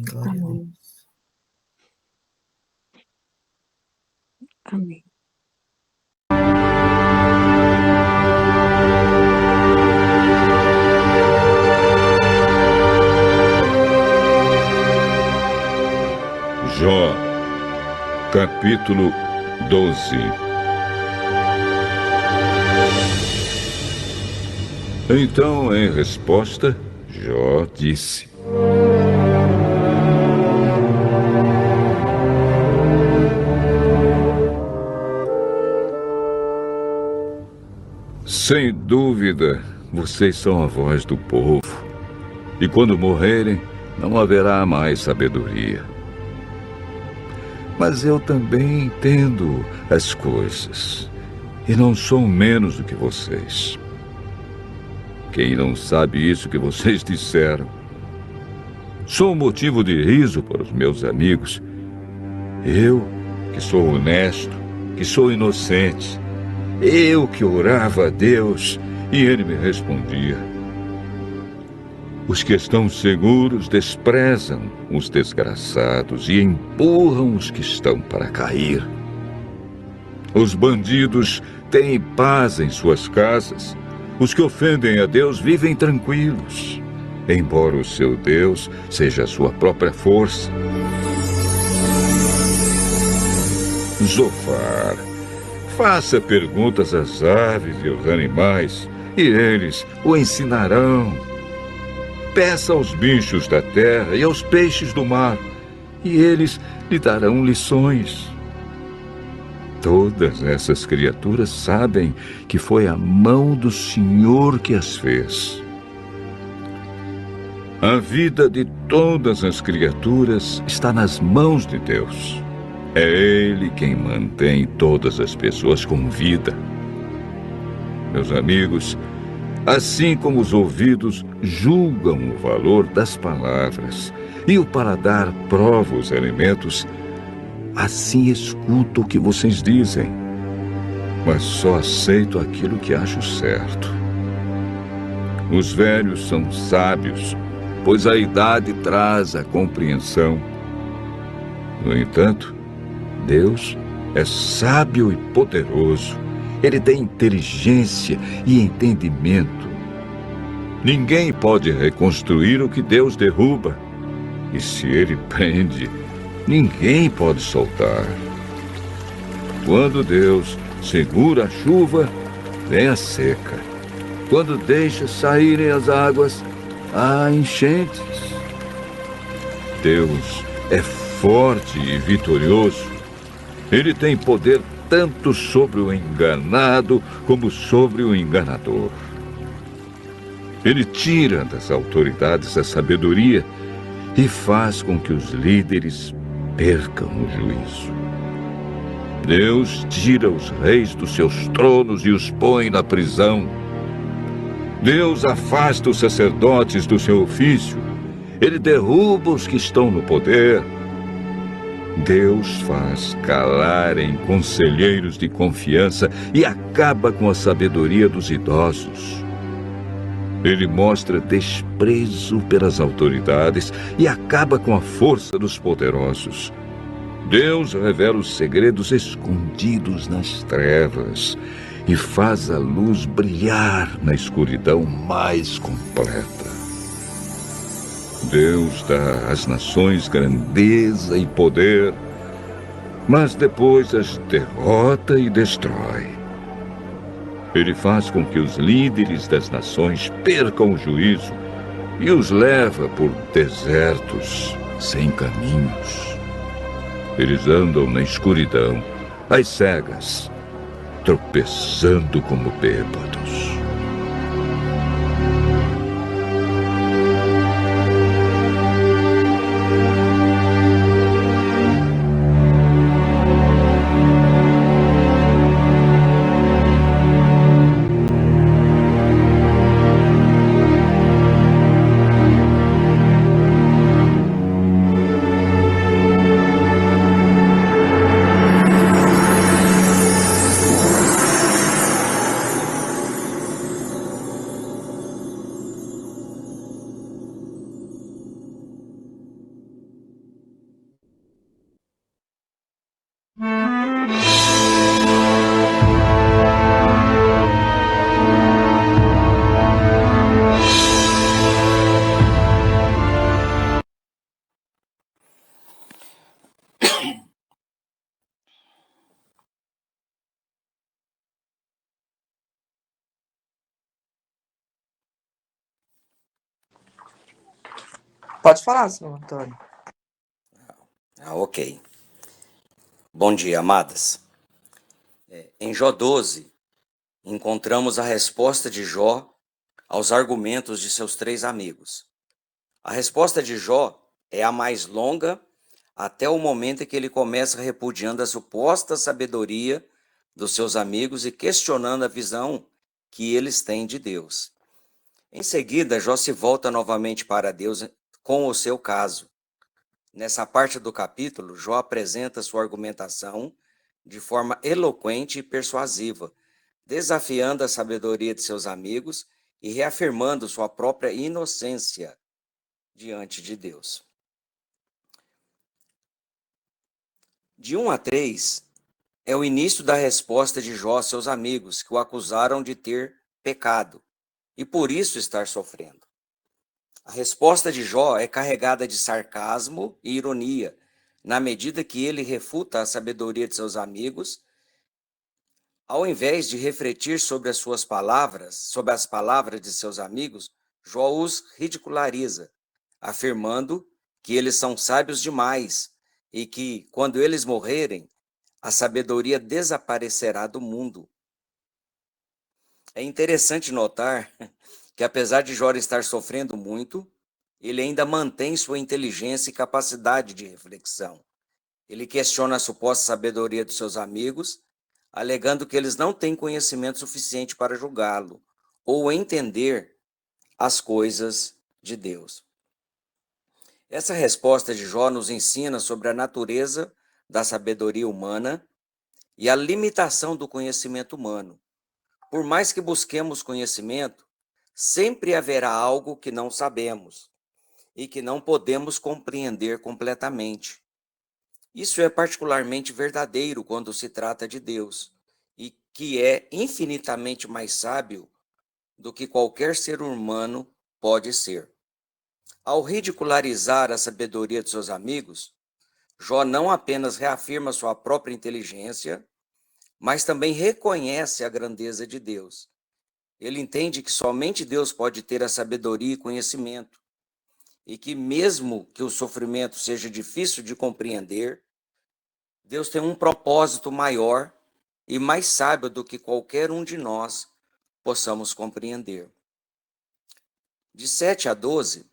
Amém, glória a Amém. Deus. Amém. Jó, capítulo 12. Então, em resposta, Jó disse: sem dúvida, vocês são a voz do povo, e quando morrerem, não haverá mais sabedoria. Mas eu também entendo as coisas, e não sou menos do que vocês. Quem não sabe isso que vocês disseram? Sou motivo de riso para os meus amigos. Eu, que sou honesto, que sou inocente. Eu que orava a Deus e Ele me respondia. Os que estão seguros desprezam os desgraçados e empurram os que estão para cair. Os bandidos têm paz em suas casas. Os que ofendem a Deus vivem tranquilos, embora o seu Deus seja a sua própria força. Zofar, faça perguntas às aves e aos animais, e eles o ensinarão. Peça aos bichos da terra e aos peixes do mar, e eles lhe darão lições. Todas essas criaturas sabem que foi a mão do Senhor que as fez. A vida de todas as criaturas está nas mãos de Deus. É Ele quem mantém todas as pessoas com vida. Meus amigos, assim como os ouvidos julgam o valor das palavras e o paladar prova os alimentos, assim escuto o que vocês dizem, mas só aceito aquilo que acho certo. Os velhos são sábios, pois a idade traz a compreensão. No entanto, Deus é sábio e poderoso. Ele tem inteligência e entendimento. Ninguém pode reconstruir o que Deus derruba. E se Ele prende, ninguém pode soltar. Quando Deus segura a chuva, vem a seca. Quando deixa saírem as águas, há enchentes. Deus é forte e vitorioso. Ele tem poder tanto sobre o enganado como sobre o enganador. Ele tira das autoridades a sabedoria e faz com que os líderes percam o juízo. Deus tira os reis dos seus tronos e os põe na prisão. Deus afasta os sacerdotes do seu ofício. Ele derruba os que estão no poder. Deus faz calarem conselheiros de confiança e acaba com a sabedoria dos idosos. Ele mostra desprezo pelas autoridades e acaba com a força dos poderosos. Deus revela os segredos escondidos nas trevas e faz a luz brilhar na escuridão mais completa. Deus dá às nações grandeza e poder, mas depois as derrota e destrói. Ele faz com que os líderes das nações percam o juízo e os leva por desertos sem caminhos. Eles andam na escuridão, às cegas, tropeçando como bêbados. Pode falar, senhor Antônio. Ok. Bom dia, amadas. Em Jó 12, encontramos a resposta de Jó aos argumentos de seus 3 amigos. A resposta de Jó é a mais longa até o momento em que ele começa repudiando a suposta sabedoria dos seus amigos e questionando a visão que eles têm de Deus. Em seguida, Jó se volta novamente para Deus com o seu caso. Nessa parte do capítulo, Jó apresenta sua argumentação de forma eloquente e persuasiva, desafiando a sabedoria de seus amigos e reafirmando sua própria inocência diante de Deus. De 1 a 3 é o início da resposta de Jó a seus amigos, que o acusaram de ter pecado e por isso estar sofrendo. A resposta de Jó é carregada de sarcasmo e ironia, na medida que ele refuta a sabedoria de seus amigos. Ao invés de refletir sobre as suas palavras, sobre as palavras de seus amigos, Jó os ridiculariza, afirmando que eles são sábios demais e que, quando eles morrerem, a sabedoria desaparecerá do mundo. É interessante notar que, apesar de Jó estar sofrendo muito, ele ainda mantém sua inteligência e capacidade de reflexão. Ele questiona a suposta sabedoria dos seus amigos, alegando que eles não têm conhecimento suficiente para julgá-lo ou entender as coisas de Deus. Essa resposta de Jó nos ensina sobre a natureza da sabedoria humana e a limitação do conhecimento humano. Por mais que busquemos conhecimento, sempre haverá algo que não sabemos e que não podemos compreender completamente. Isso é particularmente verdadeiro quando se trata de Deus, e que é infinitamente mais sábio do que qualquer ser humano pode ser. Ao ridicularizar a sabedoria de seus amigos, Jó não apenas reafirma sua própria inteligência, mas também reconhece a grandeza de Deus. Ele entende que somente Deus pode ter a sabedoria e conhecimento, e que mesmo que o sofrimento seja difícil de compreender, Deus tem um propósito maior e mais sábio do que qualquer um de nós possamos compreender. De 7 a 12,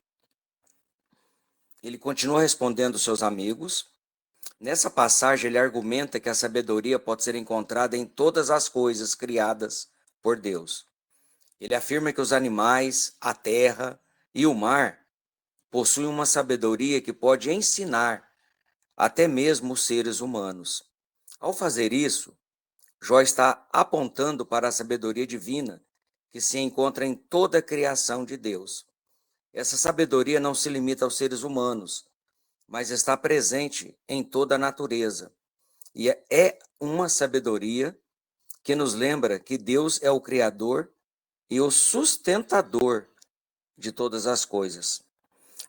ele continua respondendo seus amigos. Nessa passagem, ele argumenta que a sabedoria pode ser encontrada em todas as coisas criadas por Deus. Ele afirma que os animais, a terra e o mar possuem uma sabedoria que pode ensinar até mesmo os seres humanos. Ao fazer isso, Jó está apontando para a sabedoria divina que se encontra em toda a criação de Deus. Essa sabedoria não se limita aos seres humanos, mas está presente em toda a natureza. E é uma sabedoria que nos lembra que Deus é o Criador e o sustentador de todas as coisas.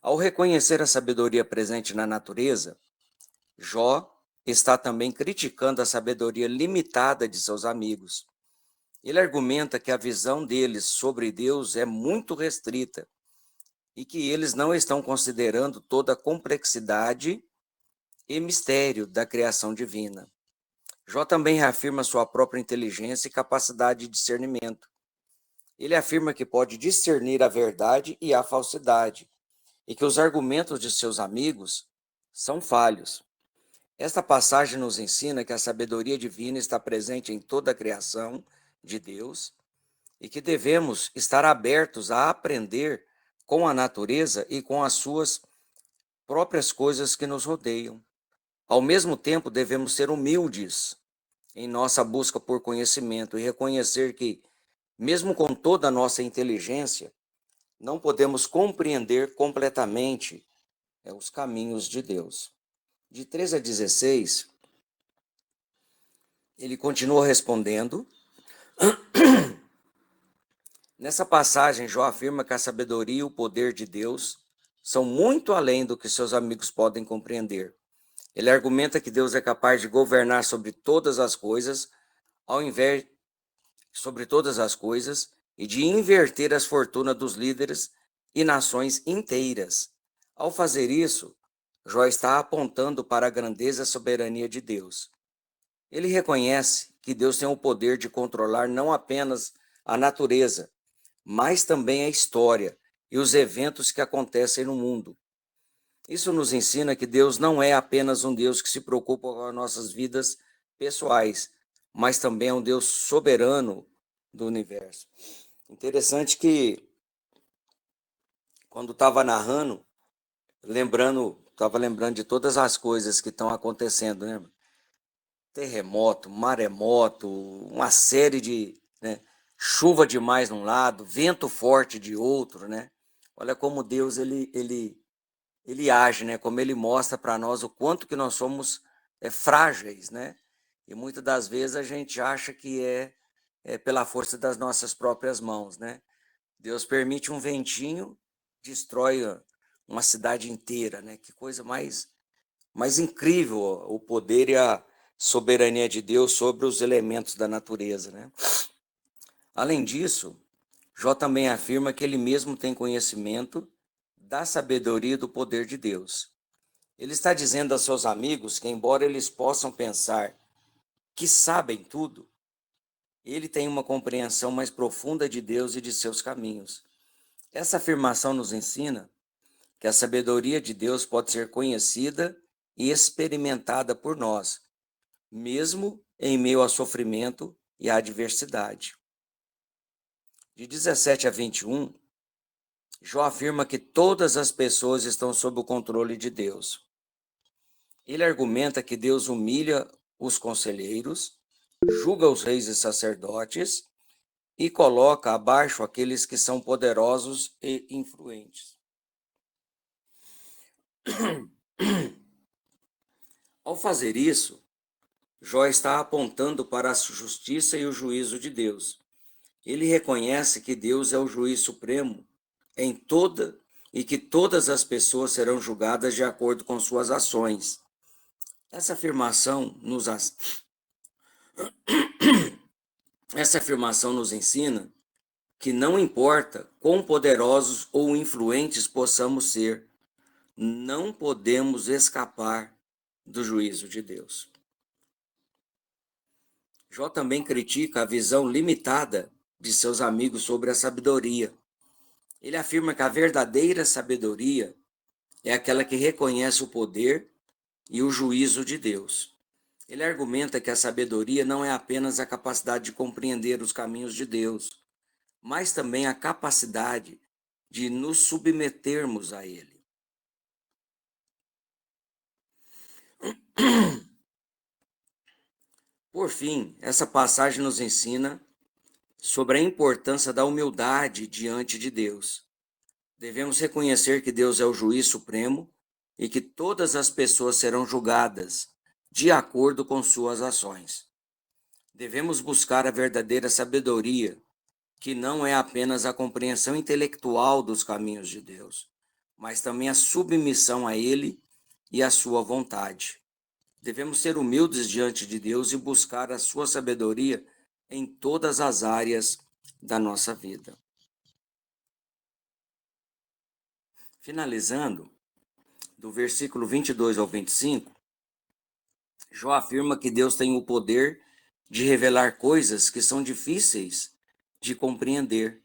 Ao reconhecer a sabedoria presente na natureza, Jó está também criticando a sabedoria limitada de seus amigos. Ele argumenta que a visão deles sobre Deus é muito restrita e que eles não estão considerando toda a complexidade e mistério da criação divina. Jó também reafirma sua própria inteligência e capacidade de discernimento. Ele afirma que pode discernir a verdade e a falsidade, e que os argumentos de seus amigos são falhos. Esta passagem nos ensina que a sabedoria divina está presente em toda a criação de Deus e que devemos estar abertos a aprender com a natureza e com as suas próprias coisas que nos rodeiam. Ao mesmo tempo, devemos ser humildes em nossa busca por conhecimento e reconhecer que, mesmo com toda a nossa inteligência, não podemos compreender completamente os caminhos de Deus. De 13 a 16, ele continua respondendo. Nessa passagem, Jó afirma que a sabedoria e o poder de Deus são muito além do que seus amigos podem compreender. Ele argumenta que Deus é capaz de governar sobre todas as coisas, e de inverter as fortunas dos líderes e nações inteiras, Ao fazer isso, Jó está apontando para a grandeza e soberania de Deus. Ele reconhece que Deus tem o poder de controlar não apenas a natureza, mas também a história e os eventos que acontecem no mundo. Isso nos ensina que Deus não é apenas um Deus que se preocupa com as nossas vidas pessoais, mas também é um Deus soberano do universo. Interessante que, quando estava narrando, estava lembrando de todas as coisas que estão acontecendo, né? Terremoto, maremoto, uma série de, né, chuva demais de um lado, vento forte de outro, né? Olha como Deus ele age, né? Como ele mostra para nós o quanto que nós somos frágeis, né? E muitas das vezes a gente acha que é pela força das nossas próprias mãos, né? Deus permite um ventinho, destrói uma cidade inteira, né? Que coisa mais incrível, o poder e a soberania de Deus sobre os elementos da natureza, né? Além disso, Jó também afirma que ele mesmo tem conhecimento da sabedoria e do poder de Deus. Ele está dizendo a seus amigos que, embora eles possam pensar que sabem tudo, ele tem uma compreensão mais profunda de Deus e de seus caminhos. Essa afirmação nos ensina que a sabedoria de Deus pode ser conhecida e experimentada por nós, mesmo em meio ao sofrimento e à adversidade. De 17 a 21, Jó afirma que todas as pessoas estão sob o controle de Deus. Ele argumenta que Deus humilha os conselheiros, julga os reis e sacerdotes e coloca abaixo aqueles que são poderosos e influentes. Ao fazer isso, Jó está apontando para a justiça e o juízo de Deus. Ele reconhece que Deus é o juiz supremo em toda e que todas as pessoas serão julgadas de acordo com suas ações. Essa afirmação nos ensina que não importa quão poderosos ou influentes possamos ser, não podemos escapar do juízo de Deus. Jó também critica a visão limitada de seus amigos sobre a sabedoria. Ele afirma que a verdadeira sabedoria é aquela que reconhece o poder e o juízo de Deus. Ele argumenta que a sabedoria não é apenas a capacidade de compreender os caminhos de Deus, mas também a capacidade de nos submetermos a Ele. Por fim, essa passagem nos ensina sobre a importância da humildade diante de Deus. Devemos reconhecer que Deus é o juiz supremo e que todas as pessoas serão julgadas de acordo com suas ações. Devemos buscar a verdadeira sabedoria, que não é apenas a compreensão intelectual dos caminhos de Deus, mas também a submissão a Ele e à sua vontade. Devemos ser humildes diante de Deus e buscar a sua sabedoria em todas as áreas da nossa vida. Finalizando, do versículo 22 ao 25, Jó afirma que Deus tem o poder de revelar coisas que são difíceis de compreender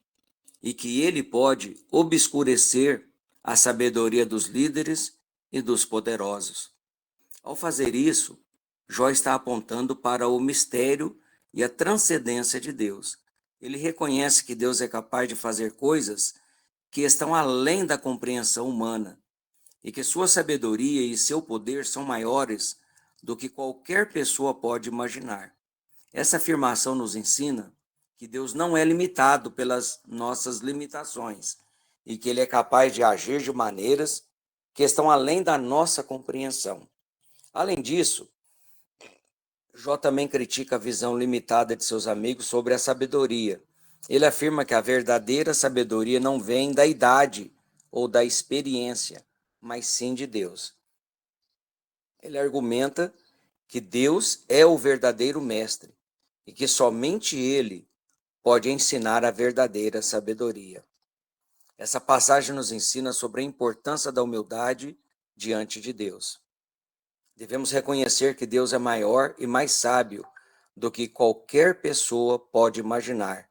e que ele pode obscurecer a sabedoria dos líderes e dos poderosos. Ao fazer isso, Jó está apontando para o mistério e a transcendência de Deus. Ele reconhece que Deus é capaz de fazer coisas que estão além da compreensão humana e que sua sabedoria e seu poder são maiores do que qualquer pessoa pode imaginar. Essa afirmação nos ensina que Deus não é limitado pelas nossas limitações e que Ele é capaz de agir de maneiras que estão além da nossa compreensão. Além disso, Jó também critica a visão limitada de seus amigos sobre a sabedoria. Ele afirma que a verdadeira sabedoria não vem da idade ou da experiência, mas sim de Deus. Ele argumenta que Deus é o verdadeiro mestre e que somente Ele pode ensinar a verdadeira sabedoria. Essa passagem nos ensina sobre a importância da humildade diante de Deus. Devemos reconhecer que Deus é maior e mais sábio do que qualquer pessoa pode imaginar,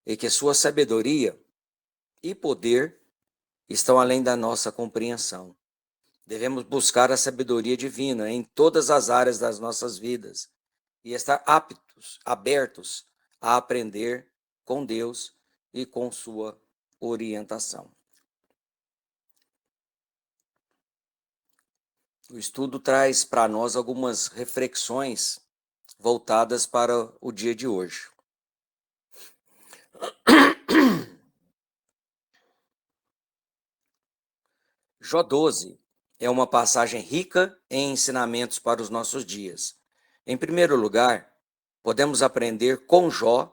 e que sua sabedoria e poder estão além da nossa compreensão. Devemos buscar a sabedoria divina em todas as áreas das nossas vidas e estar aptos, abertos a aprender com Deus e com sua orientação. O estudo traz para nós algumas reflexões voltadas para o dia de hoje. Jó 12 é uma passagem rica em ensinamentos para os nossos dias. Em primeiro lugar, podemos aprender com Jó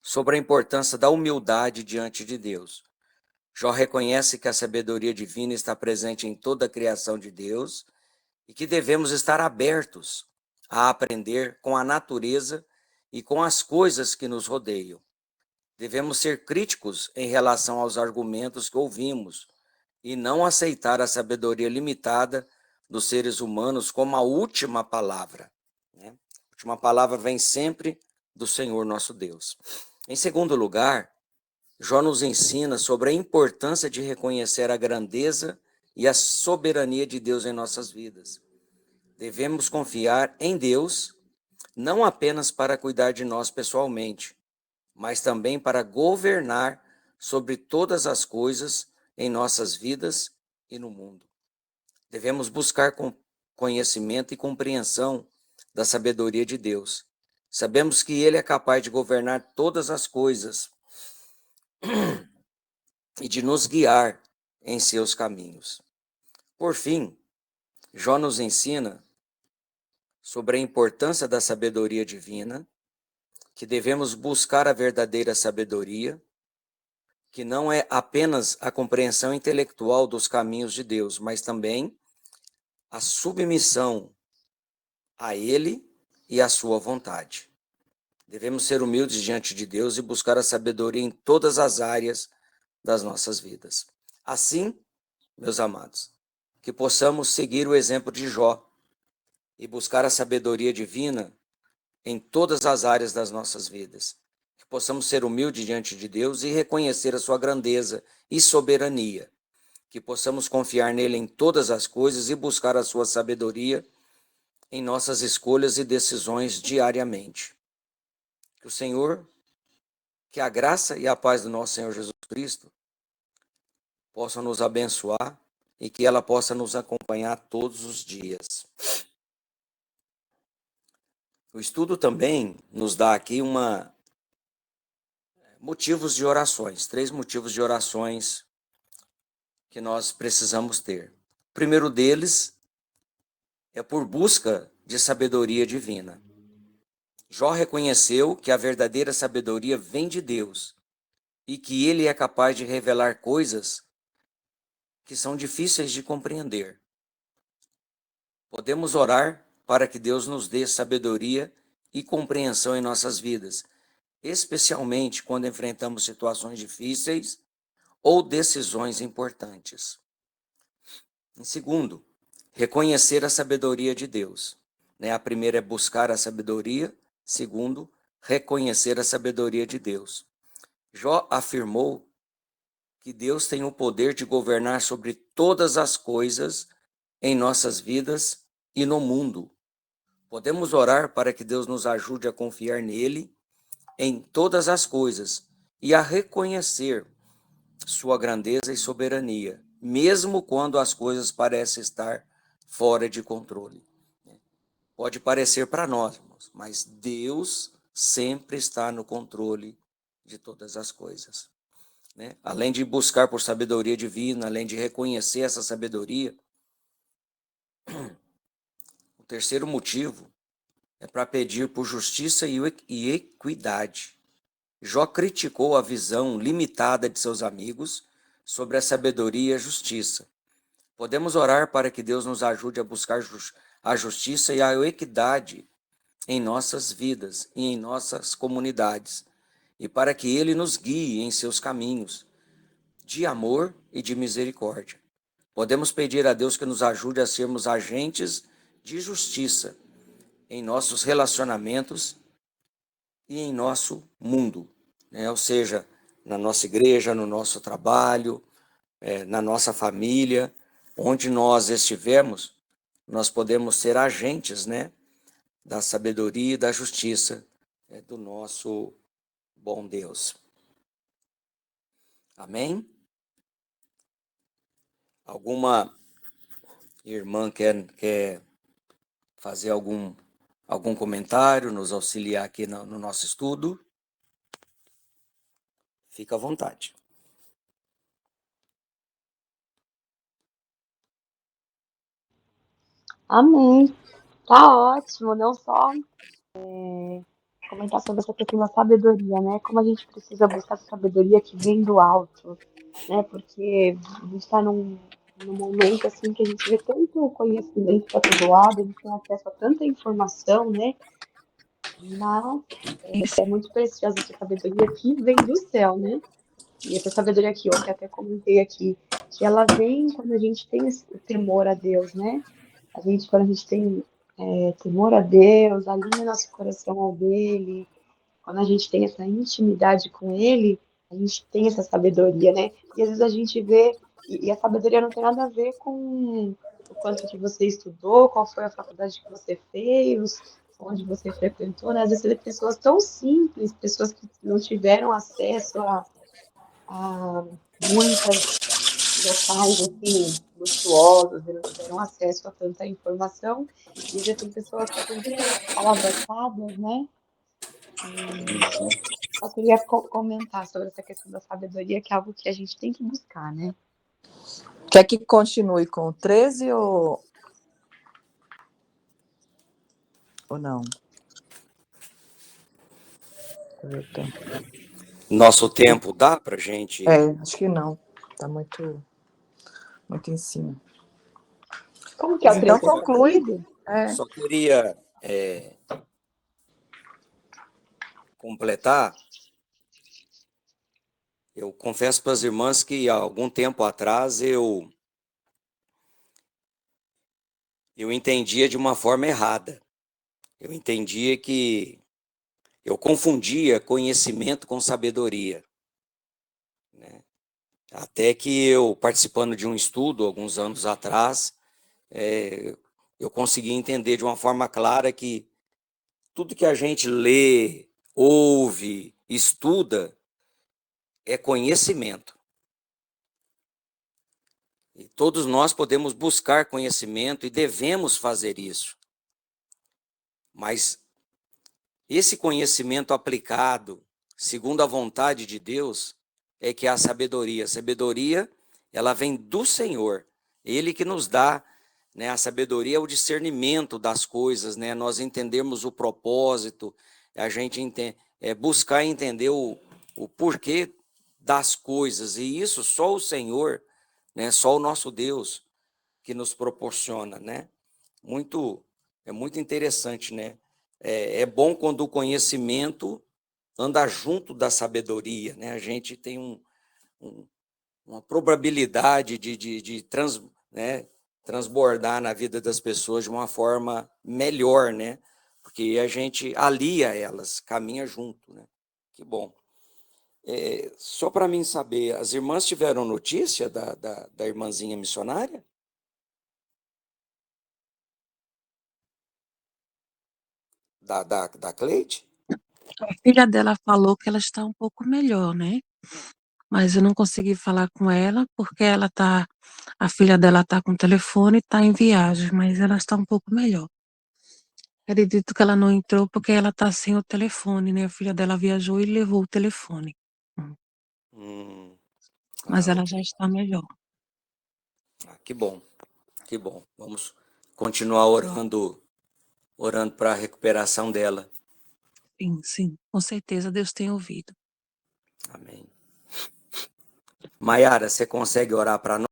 sobre a importância da humildade diante de Deus. Jó reconhece que a sabedoria divina está presente em toda a criação de Deus e que devemos estar abertos a aprender com a natureza e com as coisas que nos rodeiam. Devemos ser críticos em relação aos argumentos que ouvimos e não aceitar a sabedoria limitada dos seres humanos como a última palavra. A última palavra vem sempre do Senhor nosso Deus. Em segundo lugar, Jó nos ensina sobre a importância de reconhecer a grandeza e a soberania de Deus em nossas vidas. Devemos confiar em Deus, não apenas para cuidar de nós pessoalmente, mas também para governar sobre todas as coisas em nossas vidas e no mundo. Devemos buscar conhecimento e compreensão da sabedoria de Deus. Sabemos que Ele é capaz de governar todas as coisas e de nos guiar em seus caminhos. Por fim, Jó nos ensina sobre a importância da sabedoria divina, que devemos buscar a verdadeira sabedoria, que não é apenas a compreensão intelectual dos caminhos de Deus, mas também a submissão a Ele e à sua vontade. Devemos ser humildes diante de Deus e buscar a sabedoria em todas as áreas das nossas vidas. Assim, meus amados, que possamos seguir o exemplo de Jó e buscar a sabedoria divina em todas as áreas das nossas vidas. Que possamos ser humildes diante de Deus e reconhecer a sua grandeza e soberania. Que possamos confiar nele em todas as coisas e buscar a sua sabedoria em nossas escolhas e decisões diariamente. Que o Senhor, que a graça e a paz do nosso Senhor Jesus Cristo possam nos abençoar e que ela possa nos acompanhar todos os dias. O estudo também nos dá aqui motivos de orações, 3 motivos de orações que nós precisamos ter. O primeiro deles é por busca de sabedoria divina. Jó reconheceu que a verdadeira sabedoria vem de Deus e que Ele é capaz de revelar coisas que são difíceis de compreender. Podemos orar para que Deus nos dê sabedoria e compreensão em nossas vidas, especialmente quando enfrentamos situações difíceis ou decisões importantes. Em segundo, reconhecer a sabedoria de Deus. A primeira é buscar a sabedoria. Segundo, reconhecer a sabedoria de Deus. Jó afirmou que Deus tem o poder de governar sobre todas as coisas em nossas vidas e no mundo. Podemos orar para que Deus nos ajude a confiar nele em todas as coisas e a reconhecer sua grandeza e soberania, mesmo quando as coisas parecem estar fora de controle. Pode parecer para nós, mas Deus sempre está no controle de todas as coisas. Além de buscar por sabedoria divina, além de reconhecer essa sabedoria, o terceiro motivo é para pedir por justiça e equidade. Jó criticou a visão limitada de seus amigos sobre a sabedoria e a justiça. Podemos orar para que Deus nos ajude a buscar a justiça e a equidade em nossas vidas e em nossas comunidades, e para que Ele nos guie em seus caminhos, de amor e de misericórdia. Podemos pedir a Deus que nos ajude a sermos agentes de justiça em nossos relacionamentos e em nosso mundo, né? Ou seja, na nossa igreja, no nosso trabalho, na nossa família, onde nós estivermos, nós podemos ser agentes, né, da sabedoria e da justiça do nosso bom Deus. Amém? Alguma irmã quer fazer algum comentário, nos auxiliar aqui no nosso estudo? Fica à vontade. Amém. Tá ótimo, não só comentar sobre essa questão da sabedoria, né? Como a gente precisa buscar essa sabedoria que vem do alto, né? Porque a gente está num momento assim que a gente vê tanto conhecimento para todo lado, a gente tem acesso a tanta informação, né? Mas é muito preciosa essa sabedoria que vem do céu, né? E essa sabedoria aqui, ó, que até comentei aqui, que ela vem quando a gente tem o temor a Deus, né? Quando a gente tem temor a Deus, alinha nosso coração ao dele, quando a gente tem essa intimidade com ele, a gente tem essa sabedoria, né? E às vezes a gente vê, e a sabedoria não tem nada a ver com o quanto que você estudou, qual foi a faculdade que você fez, onde você frequentou, né? Às vezes você vê pessoas tão simples, pessoas que não tiveram acesso a muitas locais assim luxuosos, e não tiveram acesso a tanta informação. E já tem pessoas que têm tantas palavras sábias, né? Só queria comentar sobre essa questão da sabedoria, que é algo que a gente tem que buscar, né? Quer que continue com o 13 ou não? Deixa eu ver o tempo. Nosso tempo dá pra gente? Acho que não. Tá muito em cima. Como que é o Então 13? conclui. Só queria completar. Eu confesso para as irmãs que há algum tempo atrás eu entendia de uma forma errada. Eu entendia que eu confundia conhecimento com sabedoria, né? Até que eu, participando de um estudo alguns anos atrás, eu consegui entender de uma forma clara que tudo que a gente lê, ouve, estuda, é conhecimento. E todos nós podemos buscar conhecimento e devemos fazer isso. Mas esse conhecimento aplicado, segundo a vontade de Deus, é que é a sabedoria. A sabedoria, ela vem do Senhor. Ele que nos dá, né, a sabedoria é o discernimento das coisas, né? Nós entendemos o propósito, a gente buscar entender o porquê das coisas. E isso só o Senhor, né, só o nosso Deus que nos proporciona, né? É muito interessante, né? É bom quando o conhecimento anda junto da sabedoria, né? A gente tem uma probabilidade de transbordar na vida das pessoas de uma forma melhor, né? Porque a gente alia elas, caminha junto, né? Que bom. Só para mim saber, as irmãs tiveram notícia da irmãzinha missionária? Da Cleide? A filha dela falou que ela está um pouco melhor, né? Mas eu não consegui falar com ela porque a filha dela está com o telefone e está em viagem, mas ela está um pouco melhor. Acredito que ela não entrou porque ela está sem o telefone, né? A filha dela viajou e levou o telefone. Mas ela Ok. já está melhor. Que bom, que bom. Vamos continuar orando para a recuperação dela. Sim, com certeza Deus tem ouvido. Amém. Maiara, você consegue orar para nós?